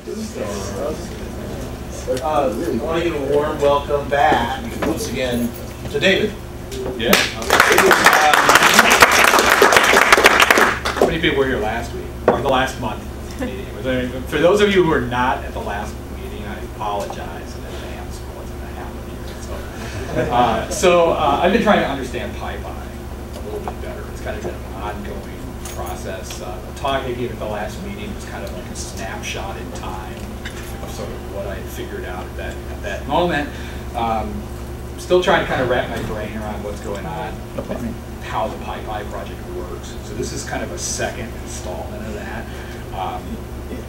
I want to give a warm welcome back once again to David. Yeah. How many people were here last week, or the last month meeting? For those of you who are not at the last meeting, I apologize in advance for what's going to happen here. So I've been trying to understand PyPy a little bit better. It's kind of been an ongoing process. The talk I gave at the last meeting was kind of like a snapshot in time of sort of what I had figured out at that moment. Still trying to kind of wrap my brain around what's going on, how the PyPy project works. So this is kind of a second installment of that.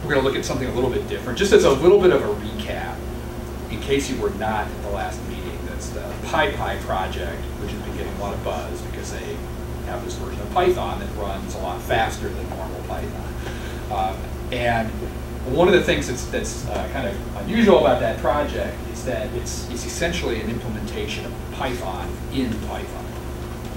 We're going to look at something a little bit different, just as a little bit of a recap, in case you were not at the last meeting. That's the PyPy project, which has been getting a lot of buzz because they have this version of Python that runs a lot faster than normal Python. And one of the things that's kind of unusual about that project is that it's essentially an implementation of Python in Python.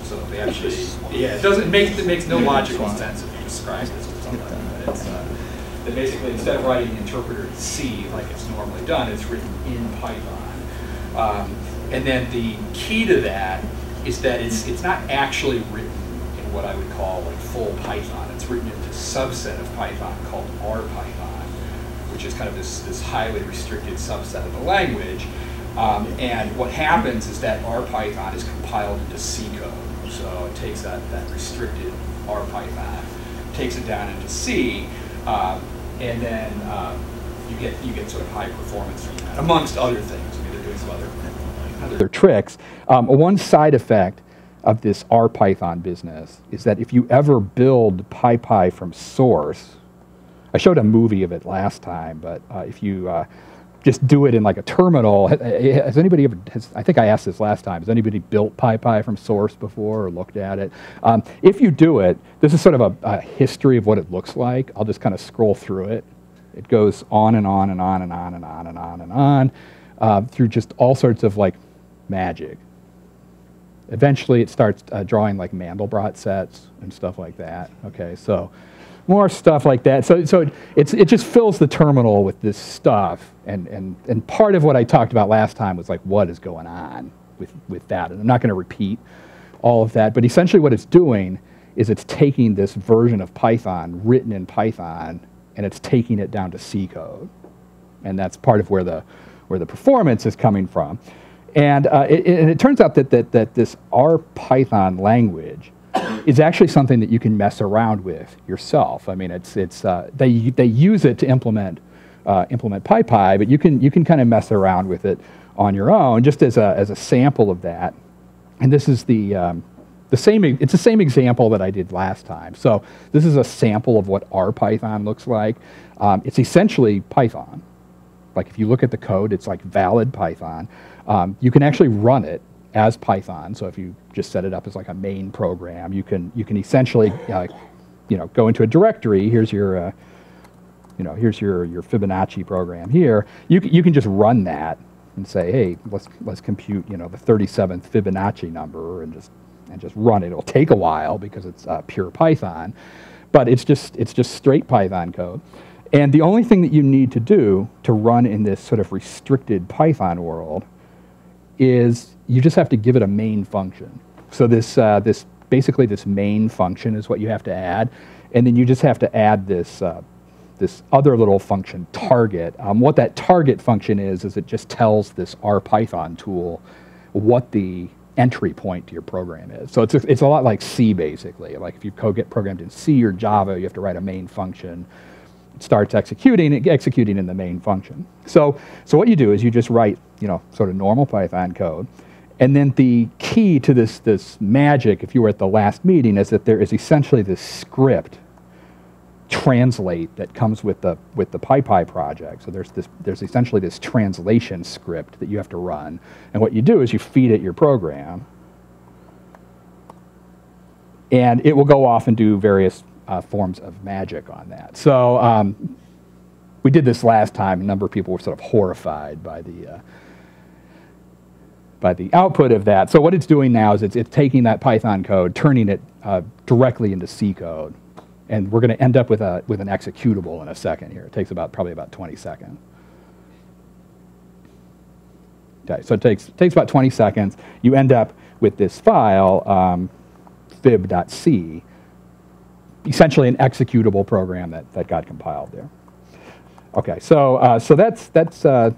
So they actually, it makes no logical sense if you describe this as something. But it's that basically instead of writing the interpreter in C like it's normally done, it's written in Python. And then the key to that is that it's not actually written in what I would call like full Python. It's written into a subset of Python called RPython, which is kind of this highly restricted subset of the language. And what happens is that RPython is compiled into C code. So it takes that restricted RPython, takes it down into C, and then you get sort of high performance from that, amongst other things. I mean, they're doing some other tricks. One side effect of this RPython business is that if you ever build PyPy from source, I showed a movie of it last time, but if you just do it in like a terminal, has anybody ever, I think I asked this last time, has anybody built PyPy from source before or looked at it? If you do it, this is sort of a history of what it looks like. I'll just kind of scroll through it. It goes on and on and on and on and on and on and on through just all sorts of like magic. Eventually it starts drawing like Mandelbrot sets and stuff like that. Okay, so more stuff like that. So it just fills the terminal with this stuff. And part of what I talked about last time was like what is going on with that. And I'm not going to repeat all of that, but essentially what it's doing is it's taking this version of Python written in Python and it's taking it down to C code. And that's part of where the performance is coming from. And it turns out that this RPython language is actually something that you can mess around with yourself. I mean, they use it to implement PyPy, but you can kind of mess around with it on your own, just as a sample of that. And this is it's the same example that I did last time. So this is a sample of what RPython looks like. It's essentially Python. Like if you look at the code, it's like valid Python. You can actually run it as Python. So if you just set it up as like a main program, you can essentially go into a directory. Here's your here's your Fibonacci program here. You can just run that and say, hey, let's compute the 37th Fibonacci number and just run it. It'll take a while because it's pure Python, but it's just straight Python code. And the only thing that you need to do to run in this sort of restricted Python world is you just have to give it a main function. So basically this main function is what you have to add, and then you just have to add this other little function, target. What that target function is it just tells this RPython tool what the entry point to your program is. So it's a lot like C basically. Like if you get programmed in C or Java, you have to write a main function. It starts executing in the main function. So what you do is you just write sort of normal Python code, and then the key to this magic, if you were at the last meeting, is that there is essentially this script translate that comes with the PyPy project. So there's essentially this translation script that you have to run, and what you do is you feed it your program, and it will go off and do various forms of magic on that. So we did this last time. A number of people were sort of horrified by the output of that. So what it's doing now is it's taking that Python code, turning it directly into C code, And we're going to end up with an executable in a second here. It takes probably about 20 seconds. Okay, so it takes about 20 seconds. You end up with this file, fib.c, essentially an executable program that got compiled there. Okay, so that's sort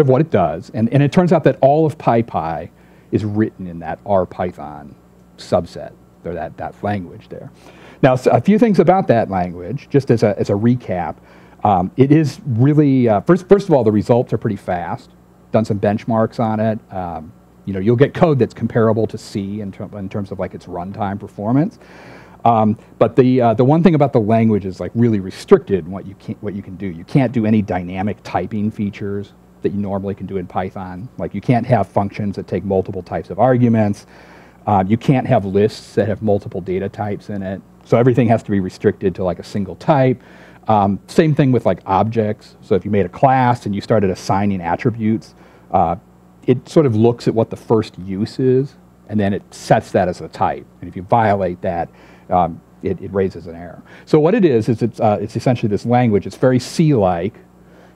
of what it does, and it turns out that all of PyPy is written in that RPython subset, or that language there. Now, so a few things about that language, just as a recap. It is really first of all, the results are pretty fast. Done some benchmarks on it. You'll get code that's comparable to C in terms of like its runtime performance. But the one thing about the language is like really restricted in what you can do. You can't do any dynamic typing features that you normally can do in Python. Like you can't have functions that take multiple types of arguments. You can't have lists that have multiple data types in it. So everything has to be restricted to like a single type. Same thing with like objects. So if you made a class and you started assigning attributes, it sort of looks at what the first use is, and then it sets that as a type. And if you violate that, it raises an error. So what it is it's essentially this language. It's very C-like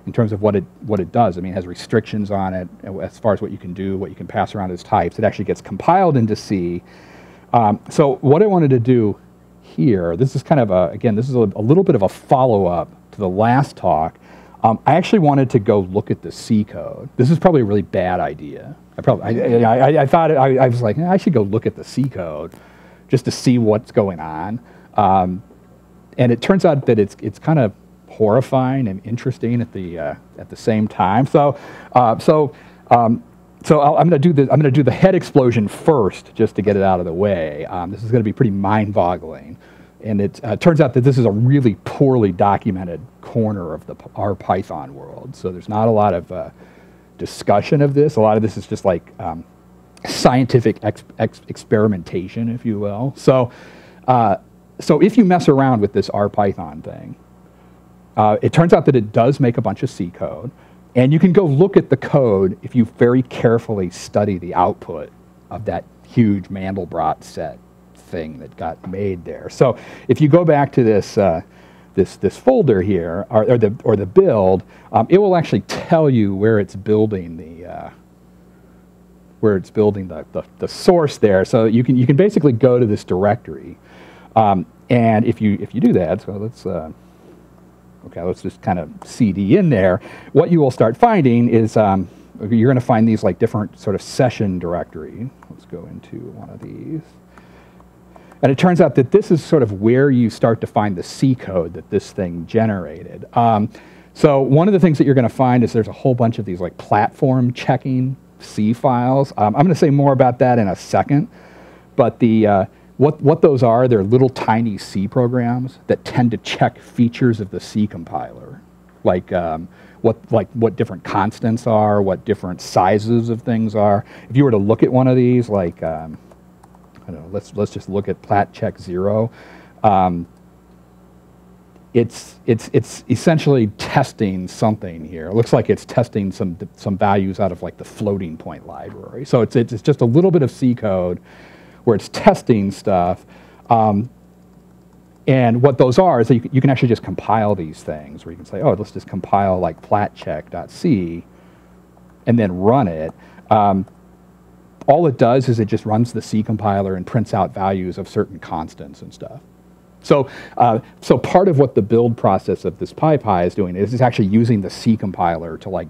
in terms of what it does. I mean, it has restrictions on it as far as what you can do, what you can pass around as types. It actually gets compiled into C. So what I wanted to do here, this is kind of this is a little bit of a follow-up to the last talk. I actually wanted to go look at the C code. This is probably a really bad idea. I thought I was like, I should go look at the C code just to see what's going on. And it turns out that it's kind of horrifying and interesting at the same time. So I'm going to do the head explosion first, just to get it out of the way. This is going to be pretty mind-boggling, and it turns out that this is a really poorly documented corner of the RPython world. So there's not a lot of discussion of this. A lot of this is just like scientific experimentation, if you will. So if you mess around with this RPython thing, it turns out that it does make a bunch of C code. And you can go look at the code if you very carefully study the output of that huge Mandelbrot set thing that got made there. So if you go back to this this folder here, or the build, it will actually tell you where it's building the source there. So you can basically go to this directory, and if you do that, so let's just kind of CD in there. What you will start finding is you're going to find these like different sort of session directory. Let's go into one of these. And it turns out that this is sort of where you start to find the C code that this thing generated. So one of the things that you're going to find is there's a whole bunch of these like platform checking C files. I'm going to say more about that in a second. But what those are, they're little tiny C programs that tend to check features of the C compiler, like what different constants are, what different sizes of things are. If you were to look at one of these, like I don't know, let's just look at plat check 0. It's essentially testing something here. It looks like it's testing some values out of like the floating point library. So it's just a little bit of C code where it's testing stuff. And what those are is that you can actually just compile these things, where you can say, oh, let's just compile like platcheck.c and then run it. All it does is it just runs the C compiler and prints out values of certain constants and stuff. So part of what the build process of this PyPy is doing is it's actually using the C compiler to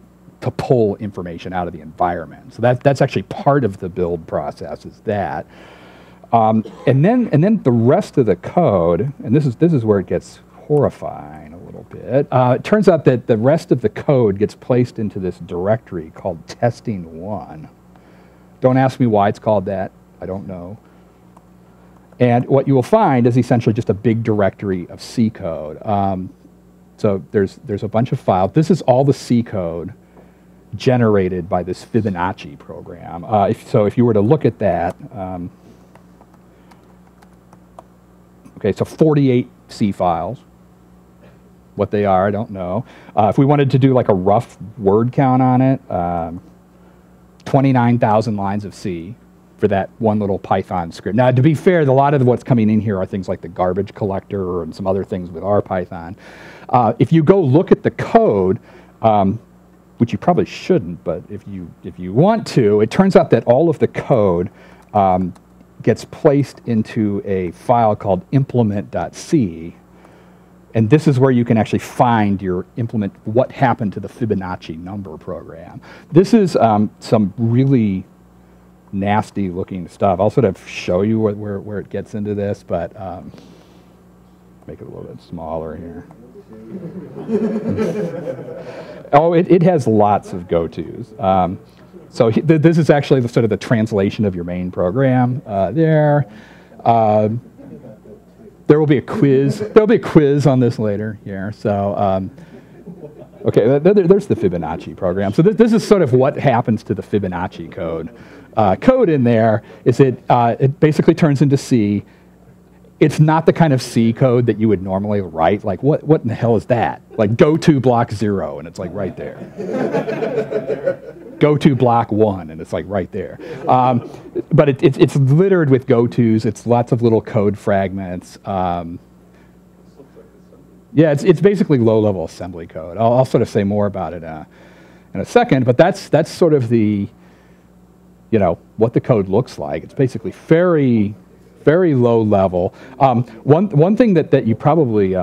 pull information out of the environment. So that's actually part of the build process, is that. And then the rest of the code, and this is where it gets horrifying a little bit. It turns out that the rest of the code gets placed into this directory called testing1. Don't ask me why it's called that. I don't know. And what you will find is essentially just a big directory of C code. So there's a bunch of files. This is all the C code generated by this Fibonacci program. So if you were to look at that, okay, so 48 C files. What they are, I don't know. If we wanted to do like a rough word count on it, 29,000 lines of C. for that one little Python script. Now, to be fair, a lot of what's coming in here are things like the garbage collector and some other things with RPython. If you go look at the code, which you probably shouldn't, but if you want to, it turns out that all of the code gets placed into a file called implement.c, and this is where you can actually find what happened to the Fibonacci number program. This is some really nasty looking stuff. I'll sort of show you where it gets into this, but make it a little bit smaller here. Oh, it has lots of go-tos. So this is actually sort of the translation of your main program there. There will be a quiz. There'll be a quiz on this later here. So, okay, there's the Fibonacci program. So this is sort of what happens to the Fibonacci code. Code in there is it basically turns into C. It's not the kind of C code that you would normally write. Like, what in the hell is that? Like, go to block 0, and it's like right there. Go to block 1, and it's like right there. But it's littered with go-tos. It's lots of little code fragments. Yeah, it's basically low-level assembly code. I'll sort of say more about it in a second, but that's sort of the, what the code looks like. It's basically very low level. One thing that you probably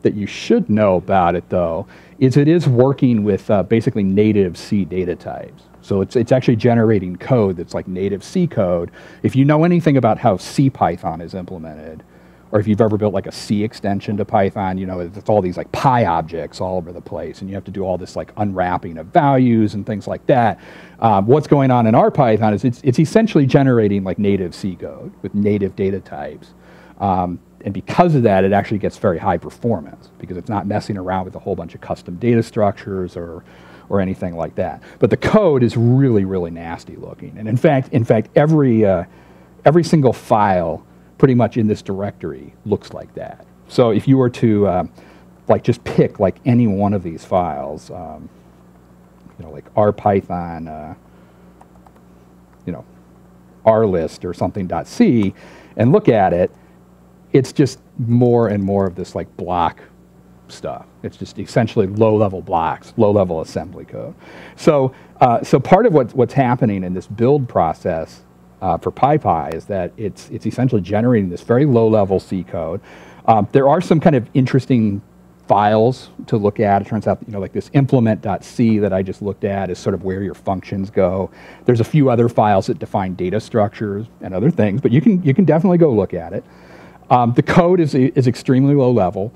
that you should know about it, though, is it is working with basically native C data types. So it's actually generating code that's like native C code. If you know anything about how CPython is implemented, or if you've ever built like a C extension to Python, it's all these like Py objects all over the place, and you have to do all this like unwrapping of values and things like that. What's going on in RPython is it's essentially generating like native C code with native data types. And because of that, it actually gets very high performance because it's not messing around with a whole bunch of custom data structures or anything like that. But the code is really, really nasty looking. And in fact, every single file pretty much in this directory looks like that. So if you were to like just pick like any one of these files, like RPython, rlist or something .c, and look at it, it's just more and more of this like block stuff. It's just essentially low-level blocks, low-level assembly code. So part of what's happening in this build process for PyPy is that it's essentially generating this very low-level C code. There are some kind of interesting files to look at. It turns out, like this implement.c that I just looked at is sort of where your functions go. There's a few other files that define data structures and other things, but you can definitely go look at it. The code is extremely low level.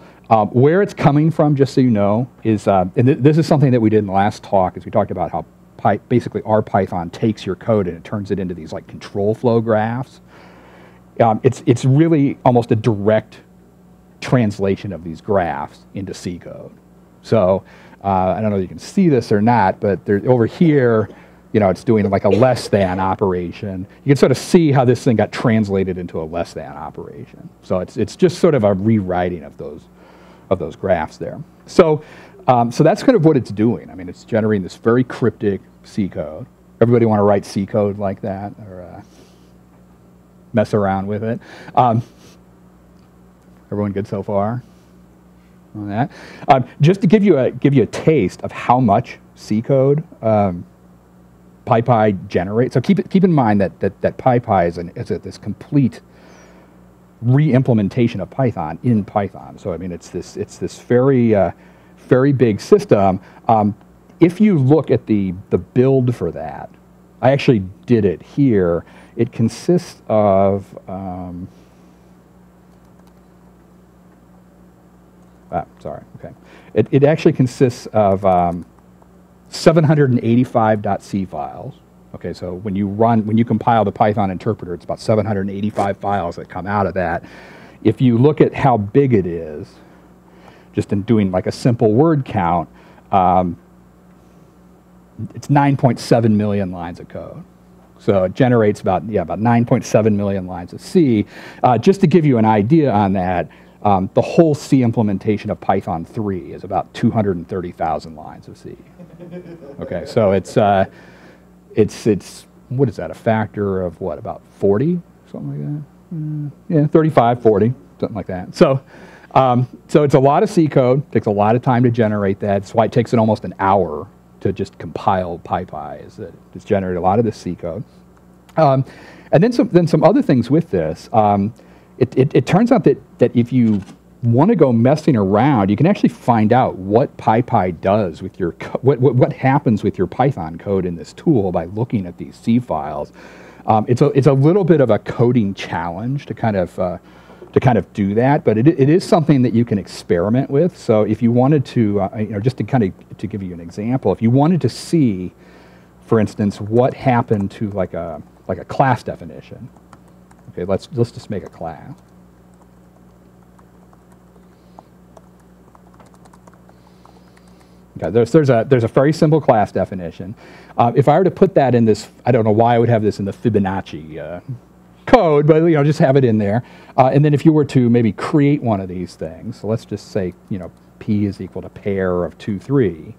Where it's coming from, just so you know, is, and this is something that we did in the last talk, is we talked about how basically RPython takes your code and it turns it into these like control flow graphs. It's really almost a direct translation of these graphs into C code. So I don't know if you can see this or not, but over here, it's doing like a less than operation. You can sort of see how this thing got translated into a less than operation. So it's just sort of a rewriting of those graphs there. So that's kind of what it's doing. I mean, it's generating this very cryptic C code. Everybody want to write C code like that or mess around with it? Everyone good so far on that? Just to give you a taste of how much C code PyPy generates. So keep in mind that PyPy is this complete re-implementation of Python in Python. So I mean, it's this very big system. If you look at the build for that, I actually did it here. It consists of It actually consists of 785.c files. Okay, so when you compile the Python interpreter, it's about 785 files that come out of that. If you look at how big it is, just in doing like a simple word count, it's 9.7 million lines of code. So it generates about 9.7 million lines of C. Just to give you an idea on that, the whole C implementation of Python 3 is about 230,000 lines of C. Okay, so it's what is that, a factor of what, about 40, something like that? Yeah, 35, 40, something like that. So, so it's a lot of C code, takes a lot of time to generate that. That's why it takes it almost an hour to just compile PyPy, is that it's generated a lot of this C code. And then some other things with this. It turns out that if you want to go messing around, you can actually find out what PyPy does with your what happens with your Python code in this tool by looking at these C files. It's a little bit of a coding challenge to kind of do that, but it is something that you can experiment with. So if you wanted to, just to give you an example, if you wanted to see, for instance, what happened to like a class definition. Okay, let's just make a class. Okay, there's a very simple class definition. If I were to put that in this, I don't know why I would have this in the Fibonacci code, but just have it in there. And then if you were to maybe create one of these things, so let's just say p is equal to pair of 2, 3.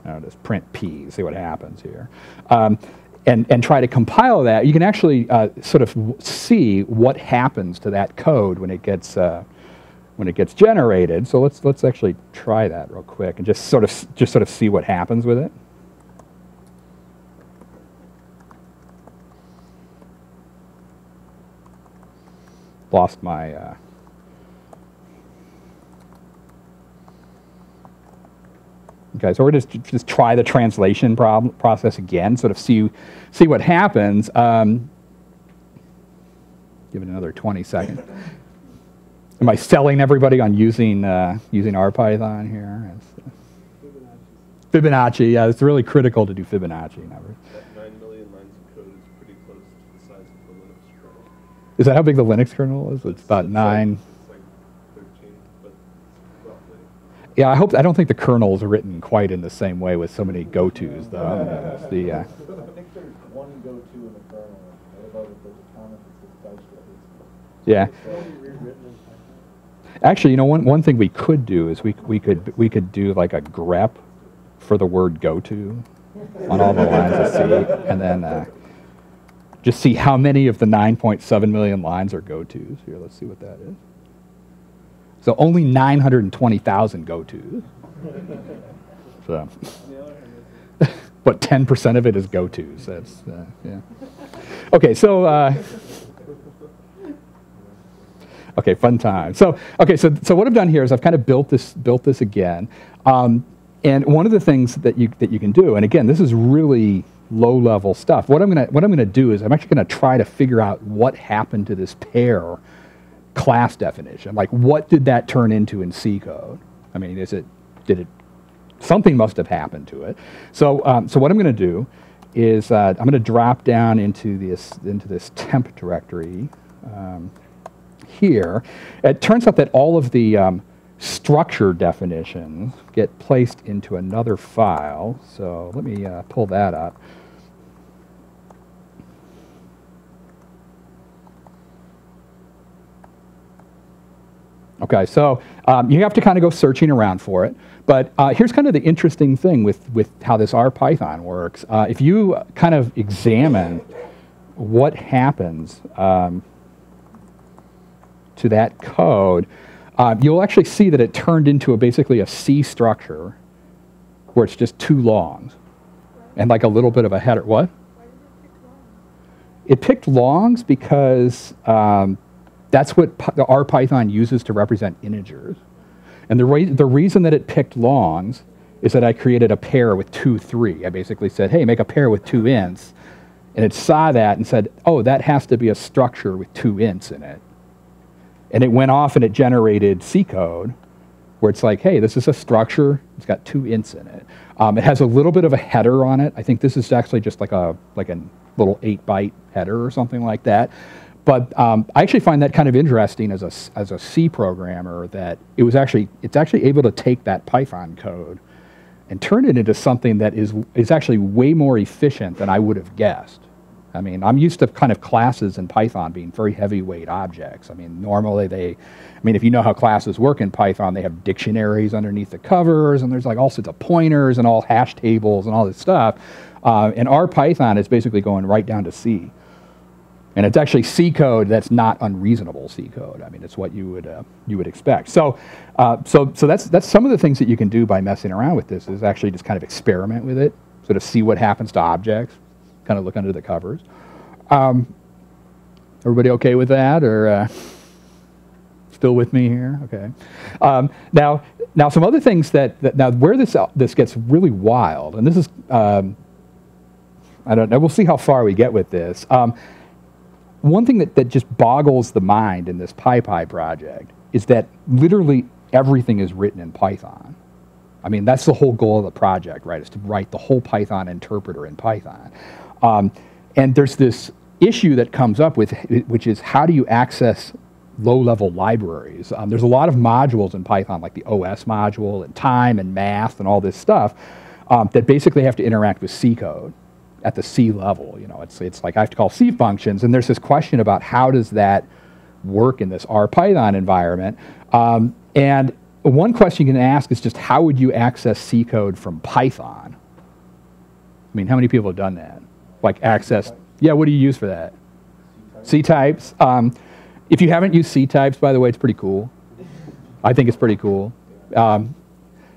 I'll just print p, see what happens here. And try to compile that, you can actually sort of see what happens to that code when it gets generated. So let's actually try that real quick and just sort of see what happens with it. Lost my okay, so we're just try the translation process again, sort of see what happens. Give it another 20 seconds. Am I selling everybody on using RPython here? Fibonacci, yeah, it's really critical to do Fibonacci numbers. That 9 million lines of code is pretty close to the size of the Linux kernel. Is that how big the Linux kernel is? It's about 9. It's like 13, but roughly. Yeah, I don't think the kernel is written quite in the same way with so many go-tos, though. I think there's one go-to in the kernel. What about if there's a comment that says dice? Yeah. Actually, one thing we could do is we could do like a grep for the word go-to on all the lines of C, and then just see how many of the 9.7 million lines are go-tos. Here, let's see what that is. So only 920,000 go-tos. So, but 10% of it is go-tos. That's yeah. Okay, so. Okay, fun time. So what I've done here is I've kind of built this again, and one of the things that you can do, and again, this is really low-level stuff. What I'm gonna do is I'm actually gonna try to figure out what happened to this pair class definition. Like, what did that turn into in C code? I mean, something must have happened to it. So what I'm gonna do is I'm gonna drop down into this temp directory. Here, it turns out that all of the structure definitions get placed into another file. So let me pull that up. Okay, so you have to kind of go searching around for it. But here's kind of the interesting thing with how this RPython works. If you kind of examine what happens to that code, you'll actually see that it turned into basically a C structure where it's just 2 longs and like a little bit of a header. What? Why did it pick longs? It picked longs because that's what the RPython uses to represent integers. And the reason that it picked longs is that I created a pair with 2, 3. I basically said, hey, make a pair with 2 ints. And it saw that and said, oh, that has to be a structure with 2 ints in it. And it went off and it generated C code where it's like, hey, this is a structure. It's got 2 ints in it. It has a little bit of a header on it. I think this is actually just like a little 8-byte header or something like that. But I actually find that kind of interesting as a C programmer, that it's actually able to take that Python code and turn it into something that is actually way more efficient than I would have guessed. I mean, I'm used to kind of classes in Python being very heavyweight objects. I mean, normally if you know how classes work in Python, they have dictionaries underneath the covers, and there's like all sorts of pointers and all hash tables and all this stuff. And RPython is basically going right down to C. And it's actually C code that's not unreasonable C code. I mean, it's what you would expect. So that's some of the things that you can do by messing around with this, is actually just kind of experiment with it, sort of see what happens to objects, kind of look under the covers. Everybody okay with that, or still with me here? Okay. Now some other things that now where this gets really wild, and this is I don't know. We'll see how far we get with this. One thing that just boggles the mind in this PyPy project is that literally everything is written in Python. I mean, that's the whole goal of the project, right? Is to write the whole Python interpreter in Python. And there's this issue that comes up with, which is how do you access low-level libraries? There's a lot of modules in Python, like the OS module and time and math and all this stuff, that basically have to interact with C code at the C level. You know, it's like I have to call C functions, and there's this question about how does that work in this RPython environment. And one question you can ask is just how would you access C code from Python? I mean, how many people have done that? Like access, yeah, what do you use for that? C types. If you haven't used C types, by the way, it's pretty cool. I think it's pretty cool.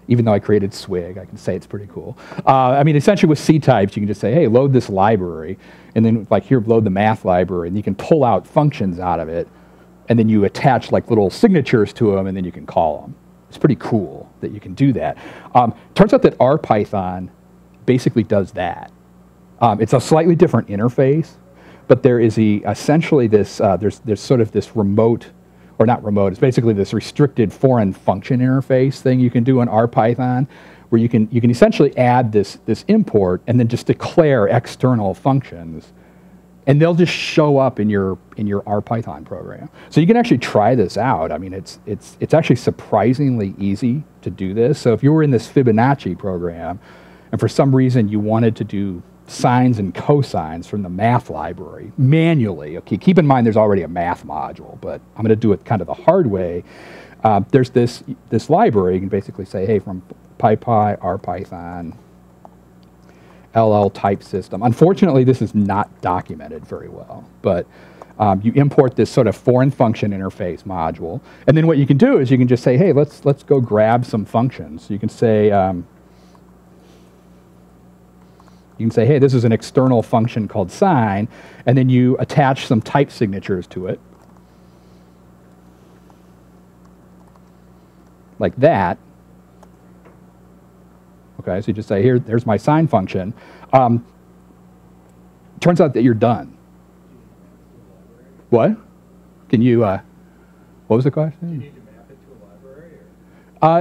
Even though I created Swig, I can say it's pretty cool. I mean, essentially with C types, you can just say, hey, load this library, and then like here, load the math library, and you can pull out functions out of it, and then you attach like little signatures to them, and then you can call them. It's pretty cool that you can do that. Turns out that RPython basically does that. It's a slightly different interface, but there is essentially this, there's sort of this remote, or not remote, it's basically this restricted foreign function interface thing you can do in RPython, where you can essentially add this import and then just declare external functions, and they'll just show up in your RPython program. So you can actually try this out. I mean, it's actually surprisingly easy to do this. So if you were in this Fibonacci program, and for some reason you wanted to do sines and cosines from the math library manually. Okay, keep in mind there's already a math module, but I'm going to do it kind of the hard way. There's this library. You can basically say, hey, from PyPy, RPython, LL type system. Unfortunately, this is not documented very well, but you import this sort of foreign function interface module, and then what you can do is you can just say, hey, let's go grab some functions. You can say, hey, this is an external function called sine, and then you attach some type signatures to it, like that. Okay, so you just say, there's my sine function. Turns out that you're done. What? Can you, what was the question? Do you need to map it to a library?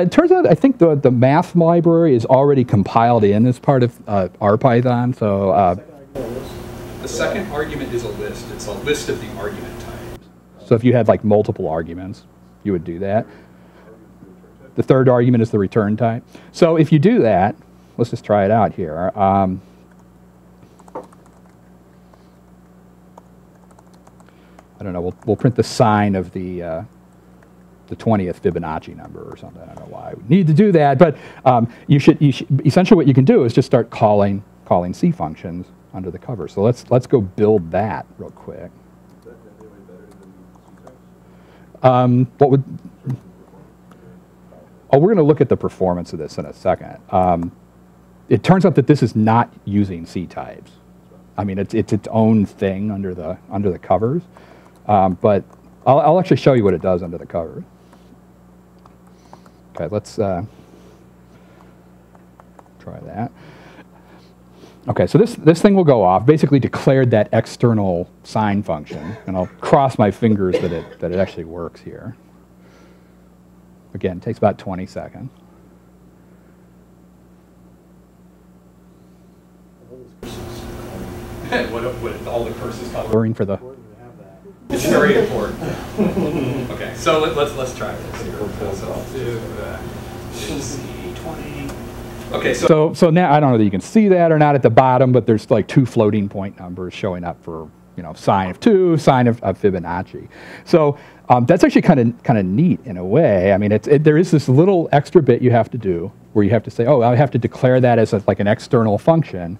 It turns out I think the math library is already compiled in as part of RPython. So the second argument is a list. It's a list of the argument types. So if you had like multiple arguments, you would do that. The third argument is the return type. So if you do that, let's just try it out here. I don't know. We'll print the sign of the 20th Fibonacci number or something. I don't know why we need to do that, but you should essentially what you can do is just start calling C functions under the cover. So let's go build that real quick. Is that any way better than C types? What would? Oh, we're going to look at the performance of this in a second. It turns out that this is not using C types. I mean, it's its own thing under the covers. But I'll actually show you what it does under the covers. Okay, let's try that. Okay, so this thing will go off. Basically, declared that external sine function, and I'll cross my fingers that it actually works here. Again, it takes about 20 seconds. What all the curses cover. Blurring for the. It's very important. Okay, so let's try this here. So do C20. Okay, so So now, I don't know that you can see that or not at the bottom, but there's like 2 floating point numbers showing up for, you know, sine of 2, sine of Fibonacci. So that's actually kind of neat in a way. I mean, there is this little extra bit you have to do where you have to say, oh, I have to declare that as like an external function,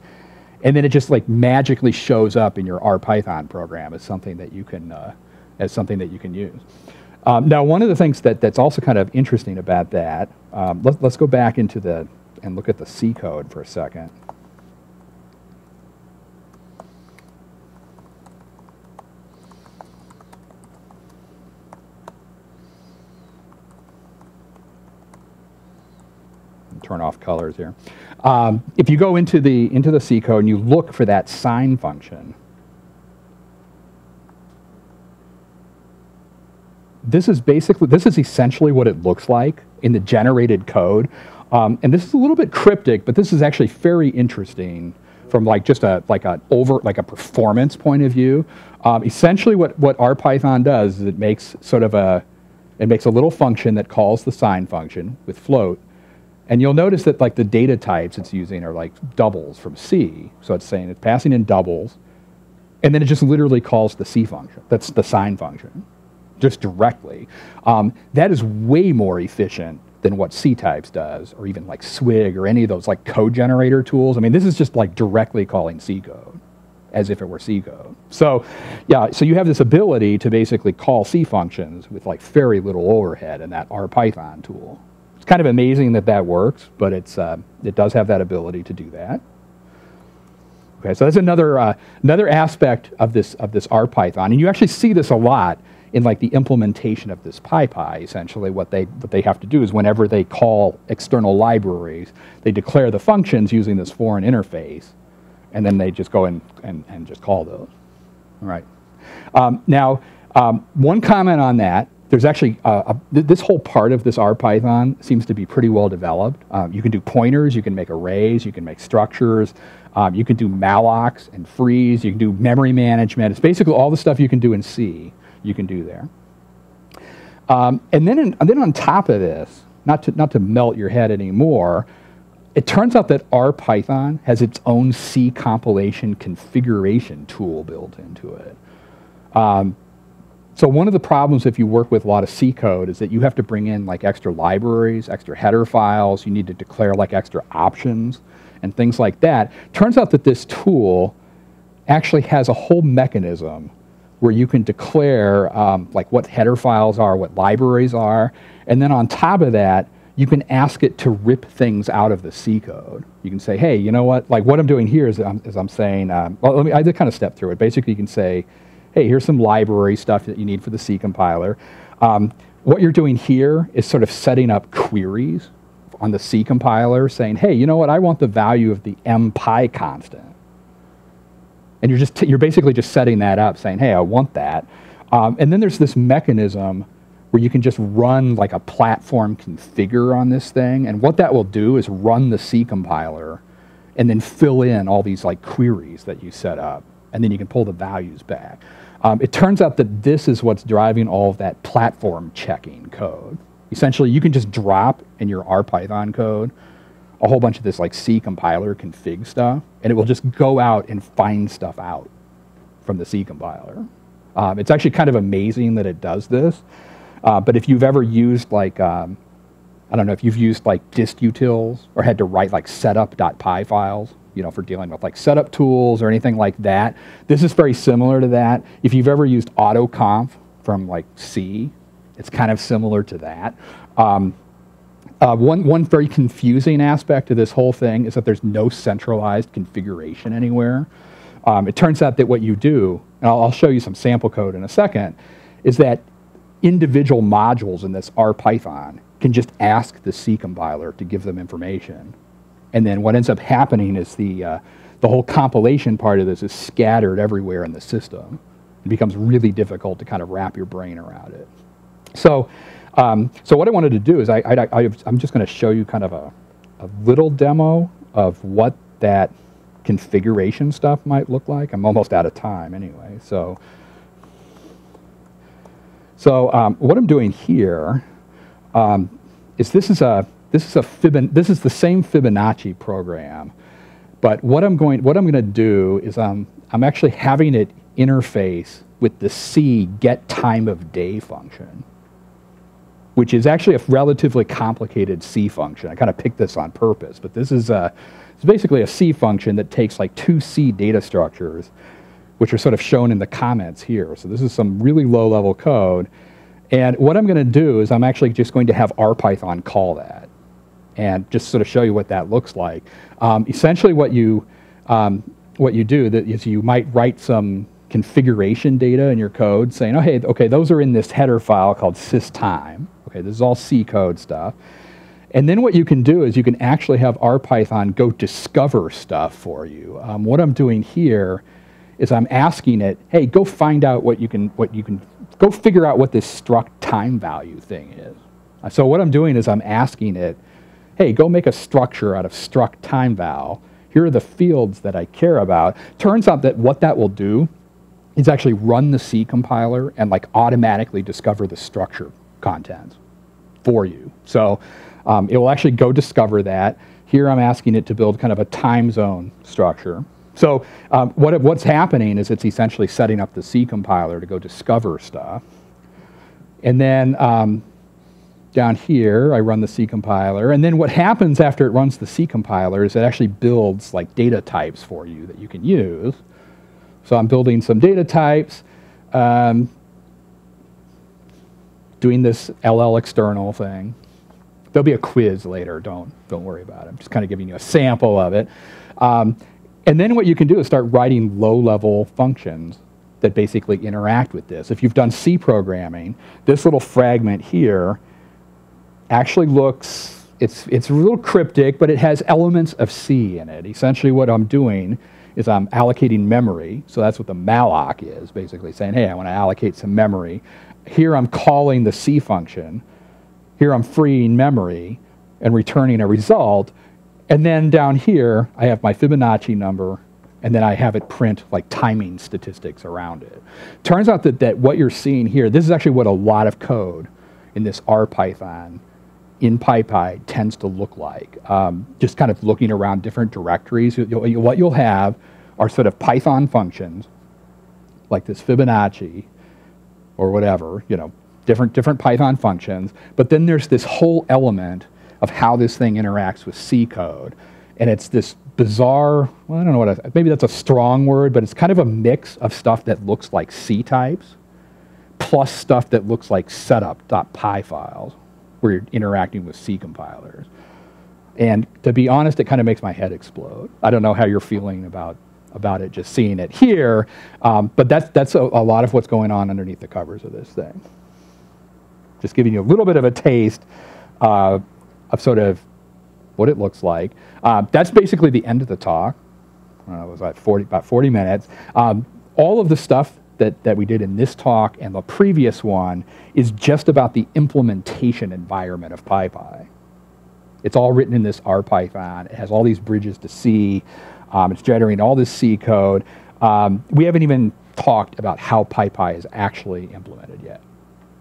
and then it just like magically shows up in your RPython program as something that you can use. Now, one of the things that's also kind of interesting about that, let's go back into and look at the C code for a second. Turn off colors here. If you go into the C code and you look for that sine function, this is essentially what it looks like in the generated code. And this is a little bit cryptic, but this is actually very interesting from like just a performance point of view. Essentially, what RPython does is it makes a little function that calls the sine function with float. And you'll notice that like the data types it's using are like doubles from C. So it's saying it's passing in doubles, and then it just literally calls the C function. That's the sine function, just directly. That is way more efficient than what C types does, or even like Swig or any of those like code generator tools. I mean, this is just like directly calling C code as if it were C code. So yeah, so you have this ability to basically call C functions with like very little overhead in that RPython tool. It's kind of amazing that works, but it does have that ability to do that. Okay, so that's another aspect of this RPython, and you actually see this a lot in like the implementation of this PyPy. Essentially, what they have to do is whenever they call external libraries, they declare the functions using this foreign interface, and then they just go and just call those. All right. Now, one comment on that. There's actually, this whole part of this RPython seems to be pretty well developed. You can do pointers, you can make arrays, you can make structures, you can do mallocs and frees, you can do memory management. It's basically all the stuff you can do in C, you can do there. And then on top of this, not to melt your head anymore, it turns out that RPython has its own C compilation configuration tool built into it. So one of the problems if you work with a lot of C code is that you have to bring in like extra libraries, extra header files, you need to declare like extra options and things like that. Turns out that this tool actually has a whole mechanism where you can declare like what header files are, what libraries are, and then on top of that, you can ask it to rip things out of the C code. You can say, hey, you know what? Like what I'm doing here is I'm saying, well, I did kind of step through it. Basically, you can say, hey, here's some library stuff that you need for the C compiler. What you're doing here is sort of setting up queries on the C compiler saying, hey, you know what? I want the value of the MPy constant. And you're basically just setting that up saying, hey, I want that. And then there's this mechanism where you can just run like a platform configure on this thing. And what that will do is run the C compiler and then fill in all these like queries that you set up. And then you can pull the values back. It turns out that this is what's driving all of that platform checking code. Essentially, you can just drop in your RPython code a whole bunch of this like C compiler config stuff, and it will just go out and find stuff out from the C compiler. It's actually kind of amazing that it does this. But if you've ever used like, I don't know if you've used like distutils or had to write like setup.py files, you know, for dealing with like setup tools or anything like that. This is very similar to that. If you've ever used autoconf from like C, it's kind of similar to that. One very confusing aspect of this whole thing is that there's no centralized configuration anywhere. It turns out that what you do, and I'll show you some sample code in a second, is that individual modules in this RPython can just ask the C compiler to give them information. And then what ends up happening is the whole compilation part of this is scattered everywhere in the system. It becomes really difficult to kind of wrap your brain around it. So, so what I wanted to do is I'm just going to show you kind of a little demo of what that configuration stuff might look like. I'm almost out of time anyway. So what I'm doing here is this is this is the same Fibonacci program, but what I'm going to do is I'm actually having it interface with the C get time of day function, which is actually a relatively complicated C function. I kind of picked this on purpose, but this is it's basically a C function that takes like 2 C data structures, which are sort of shown in the comments here. So this is some really low-level code. And what I'm going to do is I'm actually just going to have RPython call that and just sort of show you what that looks like. Essentially what you do is you might write some configuration data in your code saying, oh, hey, okay, those are in this header file called systime. Okay, this is all C code stuff. And then what you can do is you can actually have RPython go discover stuff for you. What I'm doing here is I'm asking it, hey, go find out go figure out what this struct time value thing is. So what I'm doing is I'm asking it, hey, go make a structure out of struct time val. Here are the fields that I care about. Turns out that what that will do is actually run the C compiler and like automatically discover the structure content for you. So it will actually go discover that. Here I'm asking it to build kind of a time zone structure. So what's happening is it's essentially setting up the C compiler to go discover stuff. And then down here, I run the C compiler. And then what happens after it runs the C compiler is it actually builds like data types for you that you can use. So I'm building some data types, doing this LL external thing. There'll be a quiz later. Don't worry about it. I'm just kind of giving you a sample of it. And then what you can do is start writing low-level functions that basically interact with this. If you've done C programming, this little fragment here actually looks, it's a little cryptic, but it has elements of C in it. Essentially what I'm doing is I'm allocating memory. So that's what the malloc is, basically saying, hey, I want to allocate some memory. Here I'm calling the C function. Here I'm freeing memory and returning a result. And then down here, I have my Fibonacci number, and then I have it print like timing statistics around it. Turns out that what you're seeing here, this is actually what a lot of code in this RPython in PyPy tends to look like. Just kind of looking around different directories, what you'll have are sort of Python functions, like this Fibonacci, or whatever, different Python functions. But then there's this whole element of how this thing interacts with C code. And it's this bizarre, well, I don't know maybe that's a strong word, but it's kind of a mix of stuff that looks like C types, plus stuff that looks like setup.py files, where you're interacting with C compilers. And to be honest, it kind of makes my head explode. I don't know how you're feeling about it just seeing it here, but that's a lot of what's going on underneath the covers of this thing. Just giving you a little bit of a taste of sort of what it looks like. That's basically the end of the talk. It was about 40 minutes. All of the stuff that we did in this talk and the previous one is just about the implementation environment of PyPy. It's all written in this RPython. It has all these bridges to C. It's generating all this C code. We haven't even talked about how PyPy is actually implemented yet.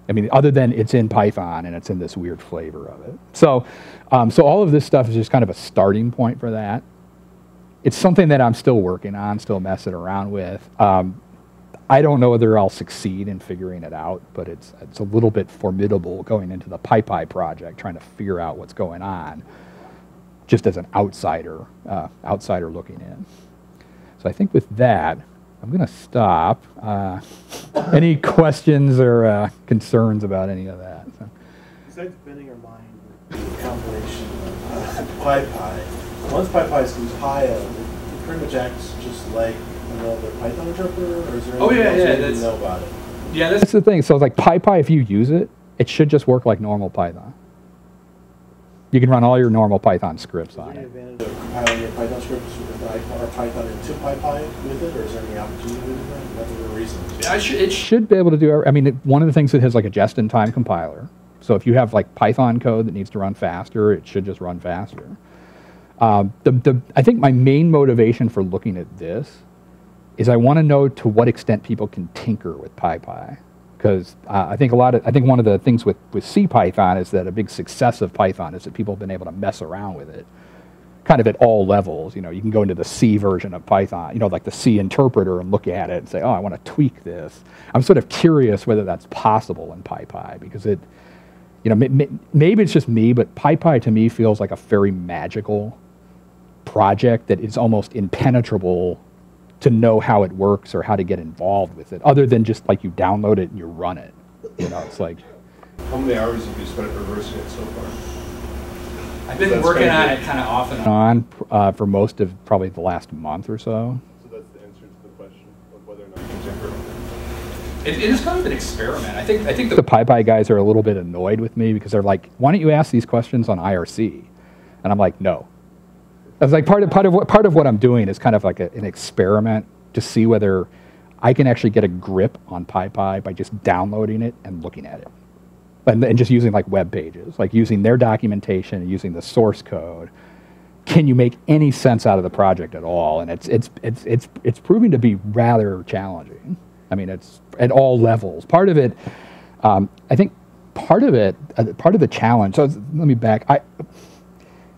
I mean, other than it's in Python and it's in this weird flavor of it. So all of this stuff is just kind of a starting point for that. It's something that I'm still working on, still messing around with. I don't know whether I'll succeed in figuring it out, but it's a little bit formidable going into the PyPy project, trying to figure out what's going on, just as an outsider looking in. So I think with that, I'm going to stop. Any questions or concerns about any of that? So. Besides bending our mind with the compilation of PyPy, once PyPy is compiled, it pretty much acts just like another Python interpreter, or is there anything else you know about it? Yeah, that's the thing. So like PyPy, if you use it, it should just work like normal Python. You can run all your normal Python scripts on it. Is there any advantage of compiling your Python scripts with RPython into PyPy with it, or is there any opportunity to do that? What are the reasons? It should be able to do. I mean, one of the things it has like a just-in-time compiler. So if you have like Python code that needs to run faster, it should just run faster. I think my main motivation for looking at this is I want to know to what extent people can tinker with PyPy. because I think one of the things with CPython is that a big success of Python is that people have been able to mess around with it, kind of at all levels. You know, you can go into the C version of Python, you know, like the C interpreter, and look at it and say, oh, I want to tweak this. I'm sort of curious whether that's possible in PyPy, because it, you know, maybe it's just me, but PyPy to me feels like a very magical project that is almost impenetrable to know how it works or how to get involved with it, other than just like you download it and you run it. You know, it's like. How many hours have you spent reversing it so far? I've been working on it kind of off and on for most of probably the last month or so. So that's the answer to the question of whether or not you can temper it is kind of an experiment. I think the PyPy guys are a little bit annoyed with me because they're like, why don't you ask these questions on IRC? And I'm like, no. I was like, part of what I'm doing is kind of like an experiment to see whether I can actually get a grip on PyPy by just downloading it and looking at it, and just using like web pages, like using their documentation and using the source code. Can you make any sense out of the project at all? And it's proving to be rather challenging. I mean, it's at all levels. Part of it, I think, part of the challenge. So let me back.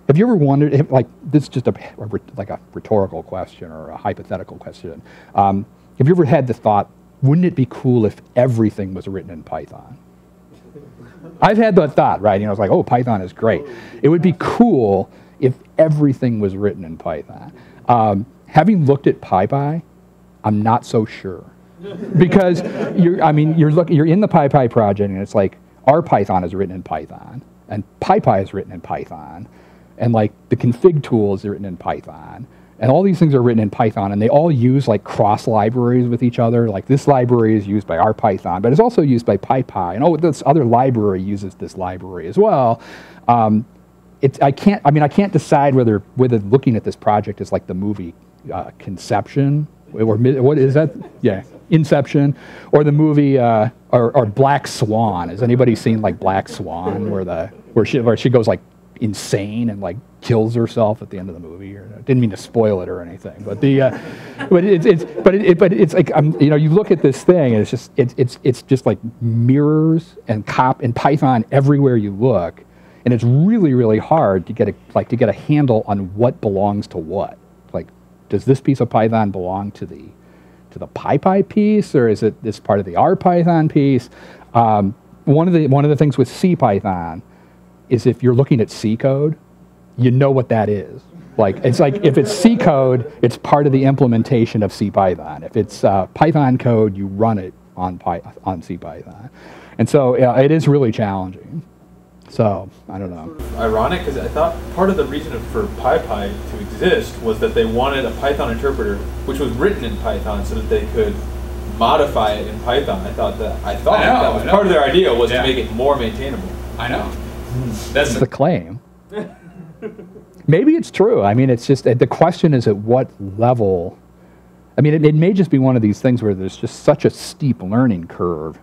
Have you ever wondered, like, this is just like a rhetorical question or a hypothetical question. Have you ever had the thought, wouldn't it be cool if everything was written in Python? I've had that thought, right? You know, it's like, oh, Python is great. It would be cool if everything was written in Python. Having looked at PyPy, I'm not so sure. Because you're in the PyPy project, and it's like, RPython is written in Python, and PyPy is written in Python. And like the config tools are written in Python, and all these things are written in Python, and they all use like cross libraries with each other. Like this library is used by RPython, but it's also used by PyPy, and oh, this other library uses this library as well. I can't decide whether looking at this project is like the movie Conception, or what is that? Yeah, Inception, or the movie or Black Swan. Has anybody seen like Black Swan, where she goes like insane and like kills herself at the end of the movie? Or, didn't mean to spoil it or anything, but it's like you know, you look at this thing and it's just like mirrors and Python everywhere you look, and it's really hard to get a handle on what belongs to what. Like, does this piece of Python belong to the PyPy piece, or is it this part of the RPython piece? One of the things with CPython is if you're looking at C code, you know what that is. Like, it's like if it's C code, it's part of the implementation of CPython. If it's Python code, you run it on CPython. And so it is really challenging. So, I don't know. Ironic, because I thought part of the reason for PyPy to exist was that they wanted a Python interpreter which was written in Python so that they could modify it in Python. I thought that was part of their idea, was to make it more maintainable. I know. That's the claim. Maybe it's true. I mean, it's just, the question is at what level. I mean, it may just be one of these things where there's just such a steep learning curve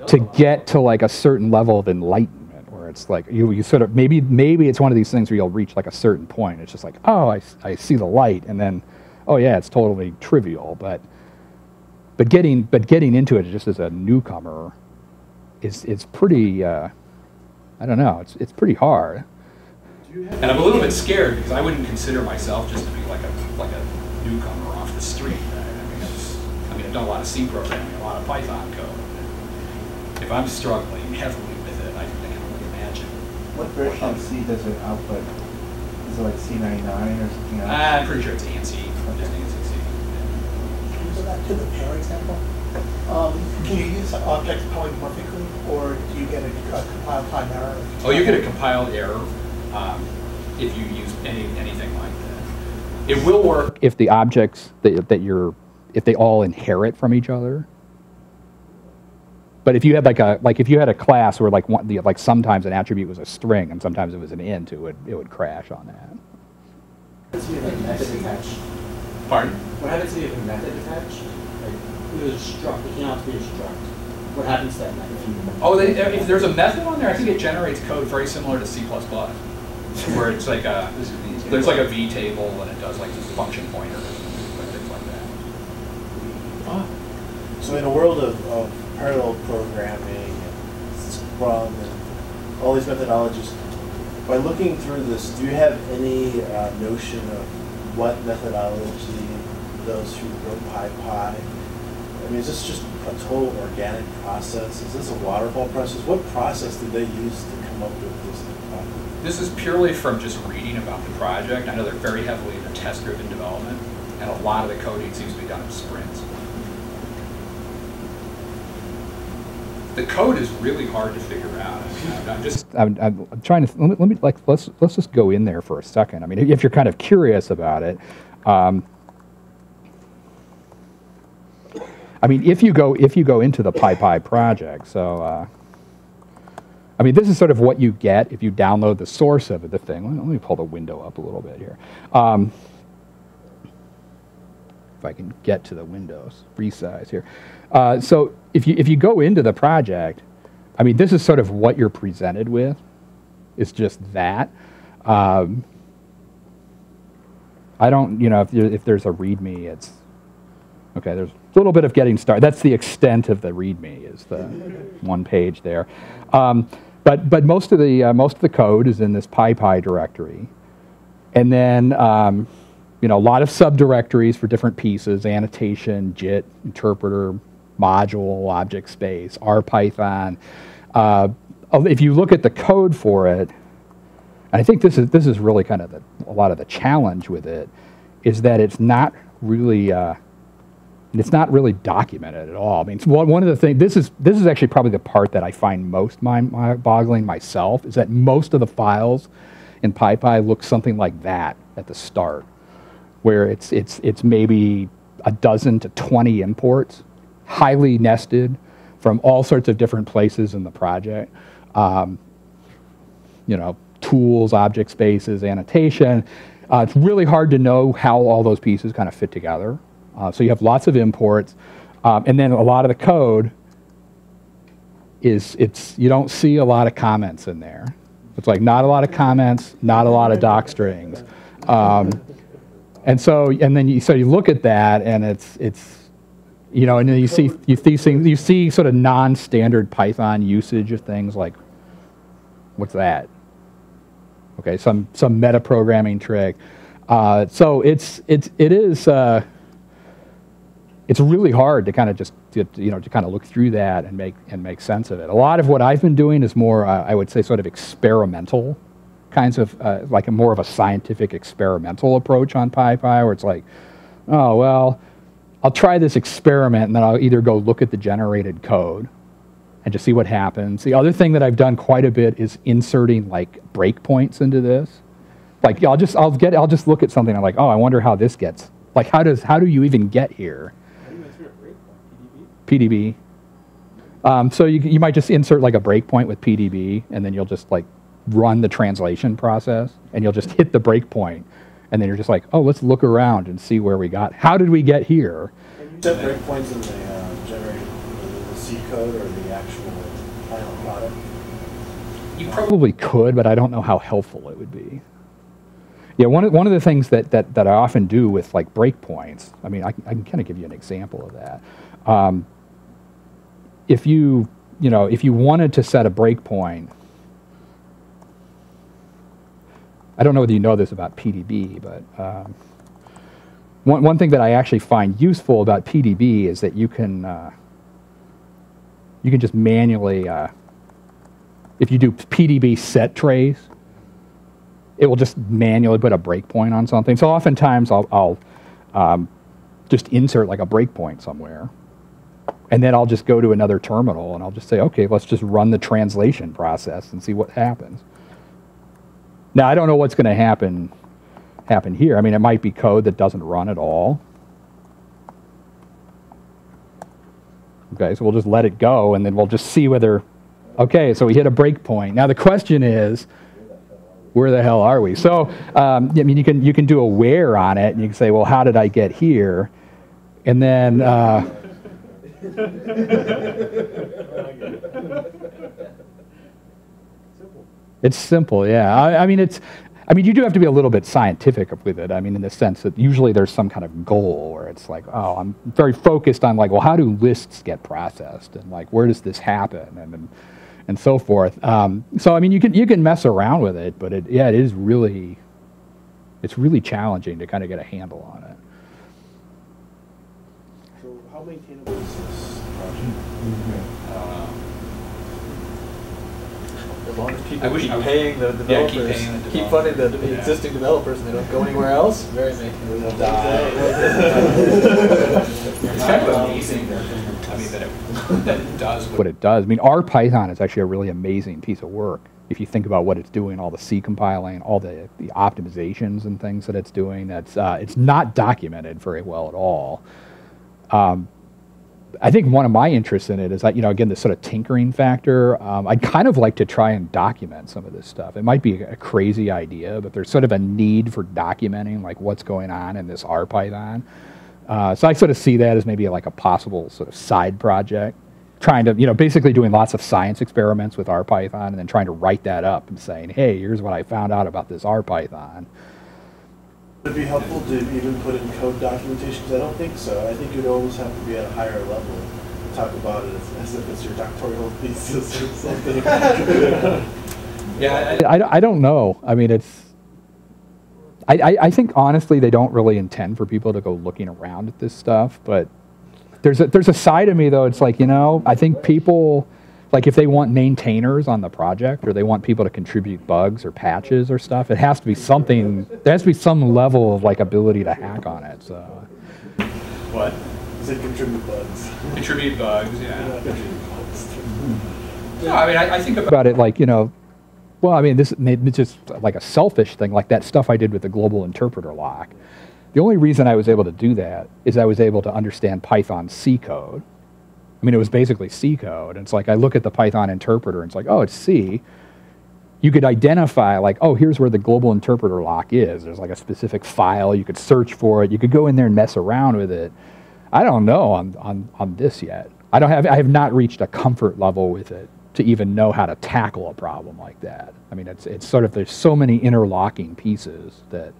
to get to like a certain level of enlightenment, where it's like you sort of, maybe it's one of these things where you'll reach like a certain point. It's just like, oh, I see the light, and then, oh yeah, it's totally trivial. But getting into it just as a newcomer is pretty. I don't know. It's pretty hard. And I'm a little bit scared because I wouldn't consider myself just to be like a newcomer off the street. I've done a lot of C programming, a lot of Python code. If I'm struggling heavily with it, I can only imagine. What version of C does it output? Is it like C99 or something else? I'm pretty sure it's ANSI. Just ANSI C. Can you go back to the pair example? Can you use objects polymorphically, or do you get a compile time error? Oh, you get a compile error if you use anything like that. It will work if the objects if they all inherit from each other. But if you had if you had a class where like sometimes an attribute was a string and sometimes it was an int, it would crash on that. What happens if you have a method attached? Pardon? What happens if you have a method attached? Like, it was a struct. It cannot be a struct. What happens to that method? Oh, if there's a method on there, I think it generates code very similar to C++, where it's like there's like a V table and it does like function pointers and things like that. So in a world of parallel programming and Scrum and all these methodologies. By looking through this, do you have any notion of what methodology those who wrote PyPy? I mean, is this just a total organic process? Is this a waterfall process? What process did they use to come up with this? This is purely from just reading about the project. I know they're very heavily into test-driven development, and a lot of the coding seems to be done in sprints. The code is really hard to figure out. I'm trying to let's just go in there for a second. I mean, if you're kind of curious about it, I mean, if you go into the PyPy project, so I mean, this is sort of what you get if you download the source of the thing. Let me pull the window up a little bit here. If I can get to the windows, resize here. So if you go into the project, I mean, this is sort of what you're presented with. It's just that. I don't, you know, if there's a README, it's okay. There's a little bit of getting started. That's the extent of the README, is the one page there. But most of the code is in this PyPy directory, and then you know, a lot of subdirectories for different pieces: annotation, JIT, interpreter, module, object space, RPython. If you look at the code for it, and I think this is really kind of a lot of the challenge with it, is that it's not really documented at all. I mean, one of the things, this is actually probably the part that I find most mind-boggling myself, is that most of the files in PyPy look something like that at the start, where it's maybe a dozen to 20 imports, highly nested from all sorts of different places in the project. You know, tools, object spaces, annotation. It's really hard to know how all those pieces kind of fit together. So you have lots of imports, and then a lot of the code you don't see a lot of comments in there. It's like not a lot of comments, not a lot of doc strings, and then you look at that, and it's you know, and then you see sort of non-standard Python usage of things like, what's that? Okay, some meta programming trick. So it's really hard to kind of just to kind of look through that and make sense of it. A lot of what I've been doing is more I would say sort of experimental kinds of like more of a scientific experimental approach on PyPy, where it's like, oh well, I'll try this experiment and then I'll either go look at the generated code and just see what happens. The other thing that I've done quite a bit is inserting like breakpoints into this. Like I'll just look at something and I'm like, oh, I wonder how this gets. Like how do you even get here? PDB. So you might just insert like a breakpoint with PDB, and then you'll just like run the translation process, and you'll just hit the breakpoint, and then you're just like, oh, let's look around and see where we got. How did we get here? Can you set breakpoints in the generated the C code or the actual final product? You probably could, but I don't know how helpful it would be. Yeah, one of the things that I often do with like breakpoints, I mean, I can kind of give you an example of that. If you wanted to set a breakpoint, I don't know whether you know this about PDB, but one thing that I actually find useful about PDB is that you can just manually, if you do PDB set trace, it will just manually put a breakpoint on something. So oftentimes I'll just insert like a breakpoint somewhere, and then I'll just go to another terminal and I'll just say, okay, let's just run the translation process and see what happens. Now I don't know what's going to happen here. I mean, it might be code that doesn't run at all. Okay, so we'll just let it go, and then we'll just see whether, okay, so we hit a breakpoint. Now the question is, where the hell are we? So, I mean, you can do a where on it, and you can say, well, how did I get here? And then, it's simple, yeah. I mean, I mean, you do have to be a little bit scientific with it. I mean, in the sense that usually there's some kind of goal where it's like, oh, I'm very focused on like, well, how do lists get processed, and like, where does this happen, and so forth. So I mean, you can mess around with it, but yeah, it's really challenging to kind of get a handle on it. So how maintainable is this project? As long as people I wish keep I would- paying the developers, keep paying the keep funding the Yeah. existing developers, and they don't go anywhere else. Very maintainable. It's kind of amazing. I mean, that it does What it does. I mean, RPython is actually a really amazing piece of work. If you think about what it's doing, all the C compiling, all the optimizations and things that it's doing, it's not documented very well at all. I think one of my interests in it is that, again, this sort of tinkering factor. I'd kind of like to try and document some of this stuff. It might be a crazy idea, but there's sort of a need for documenting like what's going on in this RPython. So I sort of see that as maybe like a possible sort of side project, trying to, basically doing lots of science experiments with RPython and then trying to write that up and saying, hey, here's what I found out about this RPython. Would it be helpful to even put in code documentation? Because I don't think so. I think you'd always have to be at a higher level to talk about it as if it's your doctoral thesis or something. Yeah, I don't know. I mean, I think honestly they don't really intend for people to go looking around at this stuff, but there's a side of me though. It's like, I think people, like if they want maintainers on the project or they want people to contribute bugs or patches or stuff, it has to be something, there has to be some level of like ability to hack on it. So what? You said contribute bugs. Contribute bugs, yeah. Contribute bugs. No, I mean, I think about it like, well, I mean, it's just like a selfish thing, like that stuff I did with the global interpreter lock. The only reason I was able to do that is I was able to understand Python C code. I mean, it was basically C code. And it's like, I look at the Python interpreter and it's like, oh, it's C. You could identify like, oh, here's where the global interpreter lock is. There's like a specific file. You could search for it. You could go in there and mess around with it. I don't know on this yet. I have not reached a comfort level with it to even know how to tackle a problem like that. I mean, it's sort of, there's so many interlocking pieces that.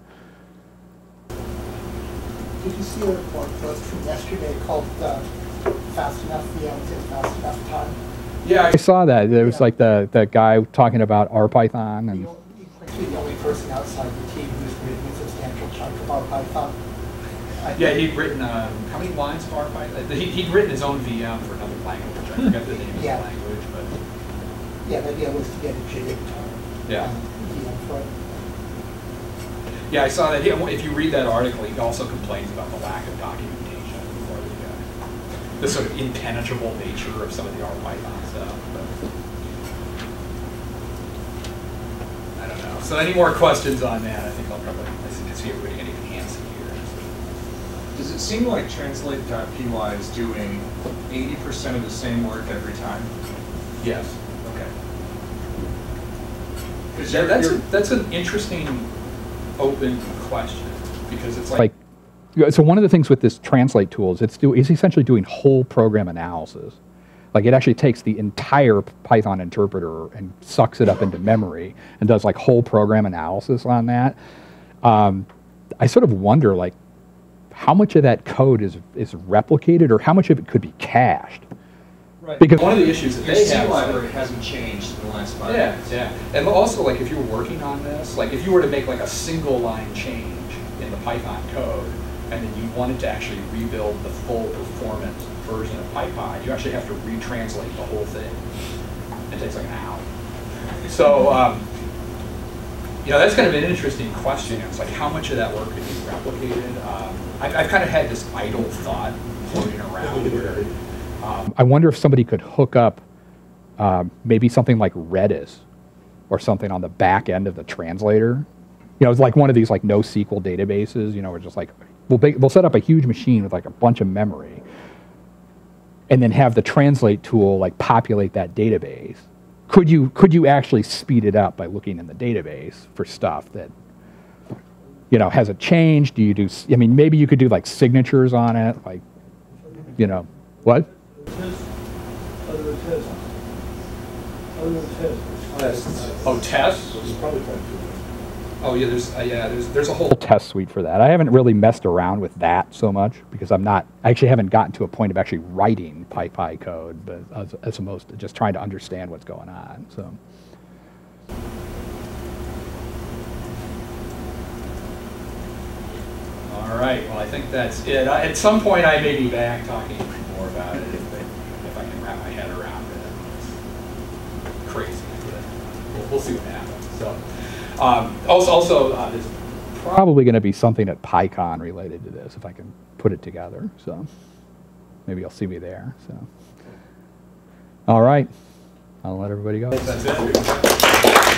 Did you see a report post from yesterday called Fast Enough VMs in Fast Enough Time? Yeah, I saw that. There was like the guy talking about RPython and. He's the only person outside the team who's written a substantial chunk of RPython. Yeah, he'd written, how many lines of RPython? He'd written his own VM for another language. I forget the name of the language, but. Yeah, the idea was to get a JIT Yeah. VM for it. Yeah, I saw that. If you read that article, he also complains about the lack of documentation for the sort of impenetrable nature of some of the RPython stuff. But I don't know. So any more questions on that? I think I'll probably listen to see if everybody getting hands here. Does it seem like translate.py is doing 80% of the same work every time? Yes. Okay. Yeah, that's an interesting open question because it's like so one of the things with this translate tool is it's essentially doing whole program analysis. Like it actually takes the entire Python interpreter and sucks it up into memory and does like whole program analysis on that. I sort of wonder like how much of that code is replicated or how much of it could be cached. Right. Because one of the issues that your they C have library hasn't changed in the last 5 years. Yeah. And also, like, if you were working on this, like, if you were to make, like, a single line change in the Python code, and then you wanted to actually rebuild the full performance version of PyPy, you actually have to retranslate the whole thing. It takes, like, an hour. So, that's kind of an interesting question. It's like, how much of that work could be replicated? I've kind of had this idle thought floating around where I wonder if somebody could hook up maybe something like Redis or something on the back end of the translator. It's like one of these like NoSQL databases. We're just like we'll set up a huge machine with like a bunch of memory, and then have the translate tool like populate that database. Could you actually speed it up by looking in the database for stuff that has a change? Do you do? I mean, maybe you could do like signatures on it, like what? Oh, tests? It's probably quite cool. Oh yeah, there's a whole test suite for that. I haven't really messed around with that so much because I actually haven't gotten to a point of actually writing PyPy code, but as opposed to just trying to understand what's going on. So. All right. Well, I think that's it. At some point, I may be back talking more about it if I can wrap my head around it. It's crazy, but we'll see what happens. So, also, there's probably going to be something at PyCon related to this if I can put it together. So maybe you'll see me there. So, all right, I'll let everybody go. That's it.